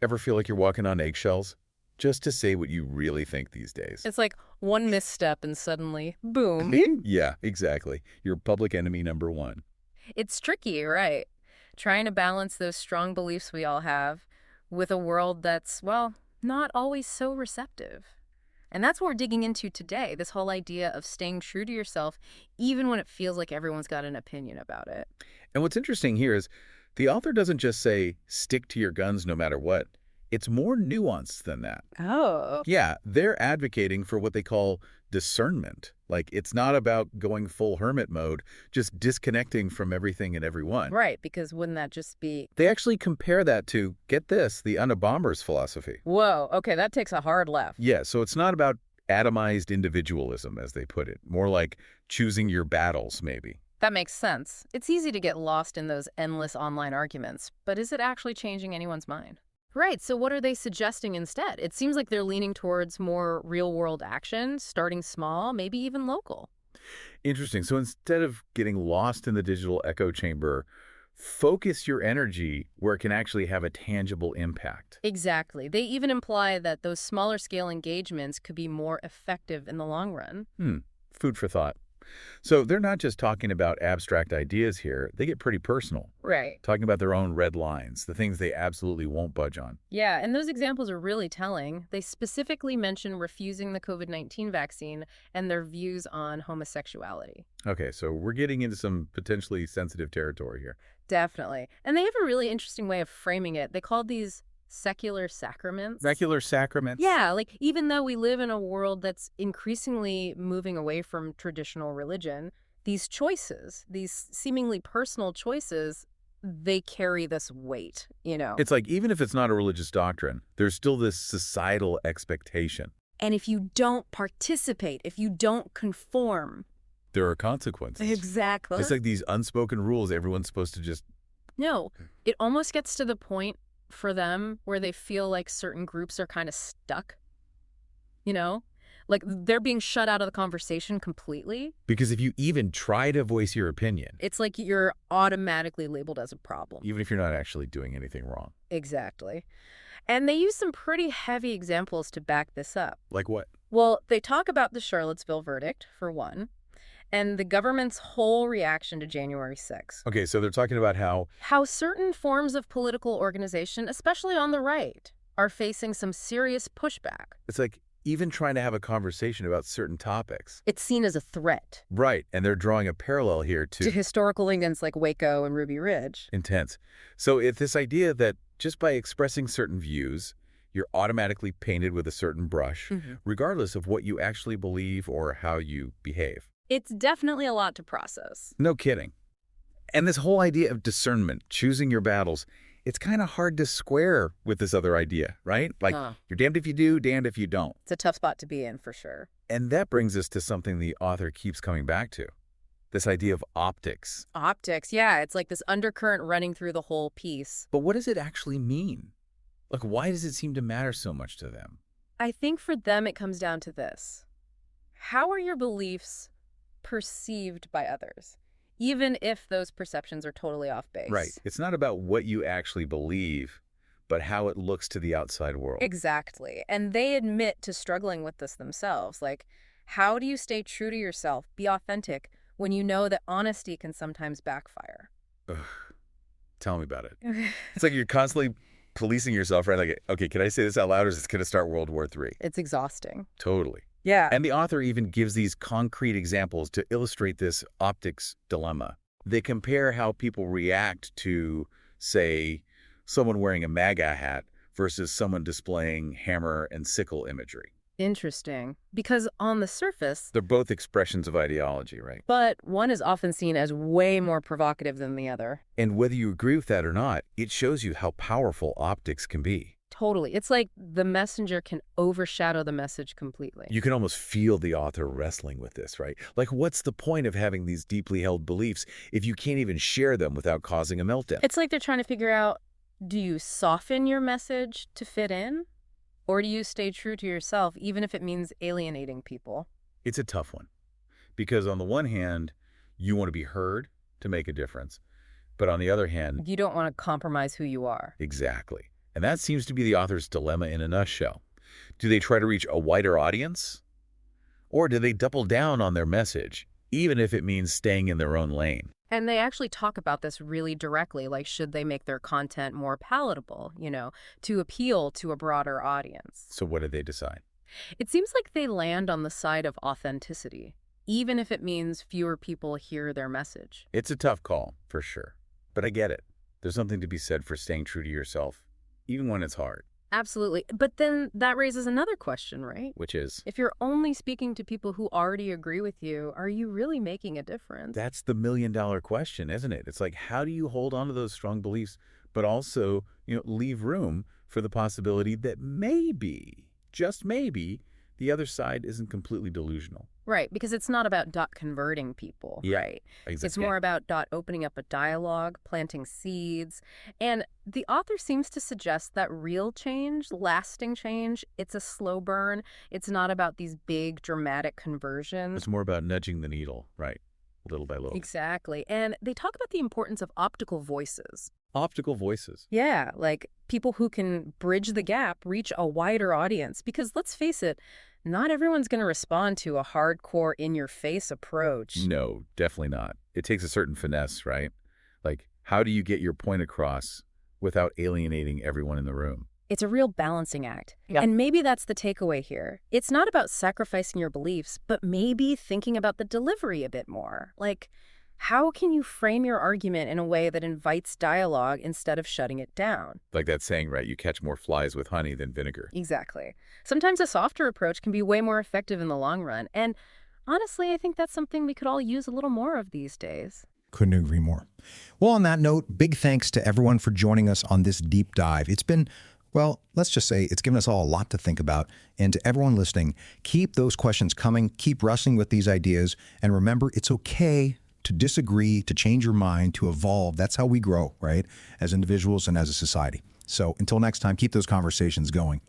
Ever feel like you're walking on eggshells? Just to say what you really think these days. It's like one misstep and suddenly, boom. Yeah, exactly. You're public enemy number one. It's tricky, right? Trying to balance those strong beliefs we all have with a world that's, well, not always so receptive. And that's what we're digging into today, this whole idea of staying true to yourself, even when it feels like everyone's got an opinion about it. And what's interesting here is the author doesn't just say, stick to your guns no matter what. It's more nuanced than that. Oh. Yeah, they're advocating for what they call discernment. Like, it's not about going full hermit mode, just disconnecting from everything and everyone. Right, because wouldn't that just be, They actually compare that to, get this, the Unabomber's philosophy. whoa, okay, that takes a hard left. Yeah, so it's not about atomized individualism, as they put it. More like choosing your battles, maybe. That makes sense. It's easy to get lost in those endless online arguments, but is it actually changing anyone's mind? Right, so what are they suggesting instead? It seems like they're leaning towards more real-world action, starting small, maybe even local. Interesting. So instead of getting lost in the digital echo chamber, focus your energy where it can actually have a tangible impact. Exactly. They even imply that those smaller scale engagements could be more effective in the long run. Food for thought. So they're not just talking about abstract ideas here. They get pretty personal, Right. talking about their own red lines, the things they absolutely won't budge on. Yeah, and those examples are really telling. They specifically mention refusing the COVID-19 vaccine and their views on homosexuality. Okay, so we're getting into some potentially sensitive territory here. Definitely. And they have a really interesting way of framing it. They call these secular sacraments. Secular sacraments? Yeah, like even though we live in a world that's increasingly moving away from traditional religion, these choices, these seemingly personal choices, they carry this weight. It's like, even if it's not a religious doctrine, there's still this societal expectation. And if you don't participate, if you don't conform. There are consequences. Exactly. It's like these unspoken rules everyone's supposed to just... No, it almost gets to the point for them where they feel like certain groups are kind of stuck, you know? Like they're being shut out of the conversation completely. Because if you even try to voice your opinion, It's like you're automatically labeled as a problem. even if you're not actually doing anything wrong. Exactly. And they use some pretty heavy examples to back this up. Like what? Well, they talk about the Charlottesville verdict, for one, and the government's whole reaction to January 6th. Okay, so they're talking about How certain forms of political organization, especially on the right, are facing some serious pushback. it's like even trying to have a conversation about certain topics. It's seen as a threat Right, and they're drawing a parallel here to to historical events like Waco and Ruby Ridge. intense. So it's this idea that just by expressing certain views, you're automatically painted with a certain brush, regardless of what you actually believe or how you behave. It's definitely a lot to process. No kidding. And this whole idea of discernment, choosing your battles, it's kind of hard to square with this other idea, right? Like, you're damned if you do, damned if you don't. It's a tough spot to be in, for sure. And that brings us to something the author keeps coming back to, this idea of optics. Optics, yeah, it's like this undercurrent running through the whole piece. But what does it actually mean? Like, why does it seem to matter so much to them? I think for them it comes down to this. How are your beliefs perceived by others, even if those perceptions are totally off base? Right. It's not about what you actually believe, but how it looks to the outside world. Exactly. And they admit to struggling with this themselves. Like, how do you stay true to yourself, be authentic, when you know that honesty can sometimes backfire? Ugh. Tell me about it. It's like you're constantly policing yourself, right? Like, okay, can I say this out loud or is this going to start World War III? It's exhausting. Totally. Yeah. And the author even gives these concrete examples to illustrate this optics dilemma. They compare how people react to, say, someone wearing a MAGA hat versus someone displaying hammer and sickle imagery. Interesting. Because on the surface, They're both expressions of ideology, right? but one is often seen as way more provocative than the other. And whether you agree with that or not, it shows you how powerful optics can be. Totally. It's like the messenger can overshadow the message completely. You can almost feel the author wrestling with this, right? Like, what's the point of having these deeply held beliefs if you can't even share them without causing a meltdown? It's like they're trying to figure out, do you soften your message to fit in? Or do you stay true to yourself, even if it means alienating people? It's a tough one. Because on the one hand, you want to be heard to make a difference. But on the other hand, You don't want to compromise who you are. exactly. And that seems to be the author's dilemma in a nutshell. Do they try to reach a wider audience? Or do they double down on their message, even if it means staying in their own lane? And they actually talk about this really directly, like should they make their content more palatable, to appeal to a broader audience. So what did they decide? It seems like they land on the side of authenticity, even if it means fewer people hear their message. It's a tough call, for sure. But I get it. There's something to be said for staying true to yourself, even when it's hard. Absolutely. But then that raises another question, right? Which is, If you're only speaking to people who already agree with you, are you really making a difference? that's the million-dollar question, isn't it? It's like, how do you hold on to those strong beliefs, but also, leave room for the possibility that maybe, just maybe, the other side isn't completely delusional. Right, because it's not about converting people, Yeah, right? Exactly. It's more about opening up a dialogue, planting seeds. And the author seems to suggest that real change, lasting change, it's a slow burn. It's not about these big, dramatic conversions. It's more about nudging the needle, right? Little by little. Exactly. And they talk about the importance of optical voices. Optical voices. Yeah, like people who can bridge the gap, reach a wider audience. Because let's face it, not everyone's going to respond to a hardcore in-your-face approach. No, definitely not. It takes a certain finesse, right? Like, how do you get your point across without alienating everyone in the room? It's a real balancing act. Yeah. And maybe that's the takeaway here. It's not about sacrificing your beliefs, but maybe thinking about the delivery a bit more. Like, how can you frame your argument in a way that invites dialogue instead of shutting it down? Like that saying, right? You catch more flies with honey than vinegar. Exactly. Sometimes a softer approach can be way more effective in the long run. And honestly, I think that's something we could all use a little more of these days. Couldn't agree more. Well, on that note, big thanks to everyone for joining us on this deep dive. It's been, well, let's just say it's given us all a lot to think about. And to everyone listening, keep those questions coming, keep wrestling with these ideas, and remember, it's okay to disagree, to change your mind, to evolve. That's how we grow, right? As individuals and as a society. So until next time, keep those conversations going.